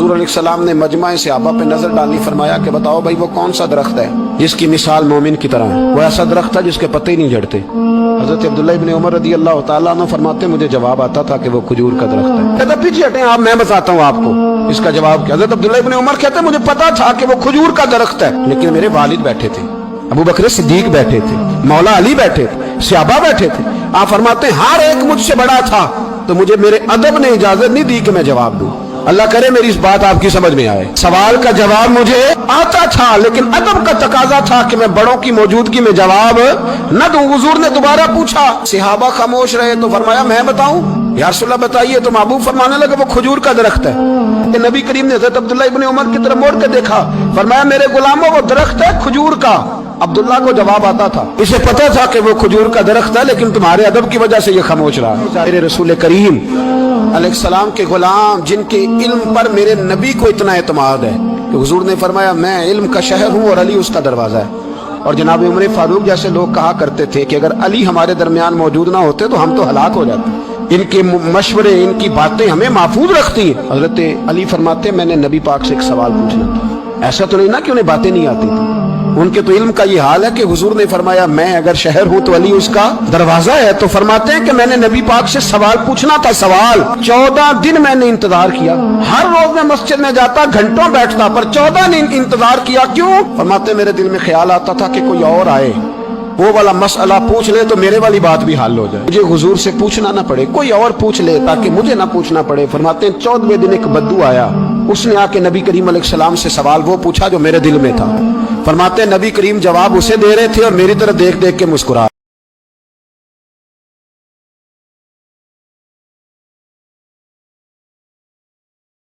हुजूर अलैहिस्सलाम ने मजमा सहाबा पे नजर डाली, फरमाया कि बताओ भाई वो कौन सा दरख्त है जिसकी मिसाल मोमिन की तरह है। वो ऐसा दरख्त है जिसके पत्ते ही नहीं झड़ते। हजरत अब्दुल्लाह इब्न उमर रदी अल्लाह तआला अन्हु फरमाते मुझे जवाब आता था कि वो खजूर का दरख्त है। कहता पीछे हटें आप, मैं बताता हूँ आपको इसका जवाब क्या। हजरत अब्दुल्लाह इब्न उमर कहते मुझे पता था कि वो खजूर का दरख्त है, लेकिन मेरे वालिद बैठे थे, अबू बकर सिद्दीक बैठे थे, मौला अली बैठे थे, सहाबा बैठे थे। आप फरमाते हर एक मुझसे बड़ा था, तो मुझे मेरे अदब ने इजाजत नहीं दी कि मैं जवाब दूं। अल्लाह करे मेरी इस बात आपकी समझ में आए। सवाल का जवाब मुझे आता था, लेकिन अदब का तकाजा था कि मैं बड़ों की मौजूदगी में जवाब न दूं। हुजूर ने दोबारा पूछा, सहाबा खामोश रहे, तो फरमाया मैं बताऊं? या रसूलल्लाह बताइए। तो महबूब फरमाने लगे वो खजूर का दरख्त है। नबी करीम ने हज़रत अब्दुल्ला इब्न उमर की तरफ मोड़ के देखा, फरमाया मेरे गुलामों वो दरख्त है खजूर का। अब्दुल्ला को जवाब आता था, इसे पता था कि वो खजूर का दरख्त है, लेकिन तुम्हारे अदब की वजह से ये खामोश रहा। मेरे रसूल करीम अलैहिस्सलाम के गुलाम जिनके इल्म पर मेरे नबी को इतना एतमाद है कि हुजूर ने फरमाया मैं इल्म का शहर हूँ और अली उसका दरवाजा है। और जनाब उमर फारूक जैसे लोग कहा करते थे कि अगर अली हमारे दरमियान मौजूद ना होते तो हम तो हलाक हो जाते। इनके मशवरे, इनकी बातें हमें महफूज रखती हैं। हजरत अली फरमाते मैंने नबी पाक से एक सवाल पूछना था। ऐसा तो नहीं ना कि उन्हें बातें नहीं आती थी, उनके तो इल्म का ये हाल है कि हुजूर ने फरमाया मैं अगर शहर हूं तो अली उसका दरवाजा है। तो फरमाते हैं कि मैंने नबी पाक से सवाल पूछना था। सवाल 14 दिन मैंने इंतजार किया। हर रोज मैं मस्जिद में जाता, घंटों बैठता, पर 14 दिन इंतजार किया। क्यों? फरमाते मेरे दिल में ख्याल आता था कि कोई और आए, वो वाला मसला पूछ ले तो मेरे वाली बात भी हल हो जाए, मुझे हुजूर से पूछना ना पड़े, कोई और पूछ ले ताकि मुझे ना पूछना पड़े। फरमाते हैं 14वें दिन एक बद्दू आया, उसने आके नबी करीम अलैहिस्सलाम से सवाल वो पूछा जो मेरे दिल में था। फरमाते हैं नबी करीम जवाब उसे दे रहे थे और मेरी तरफ देख देख के मुस्कुरा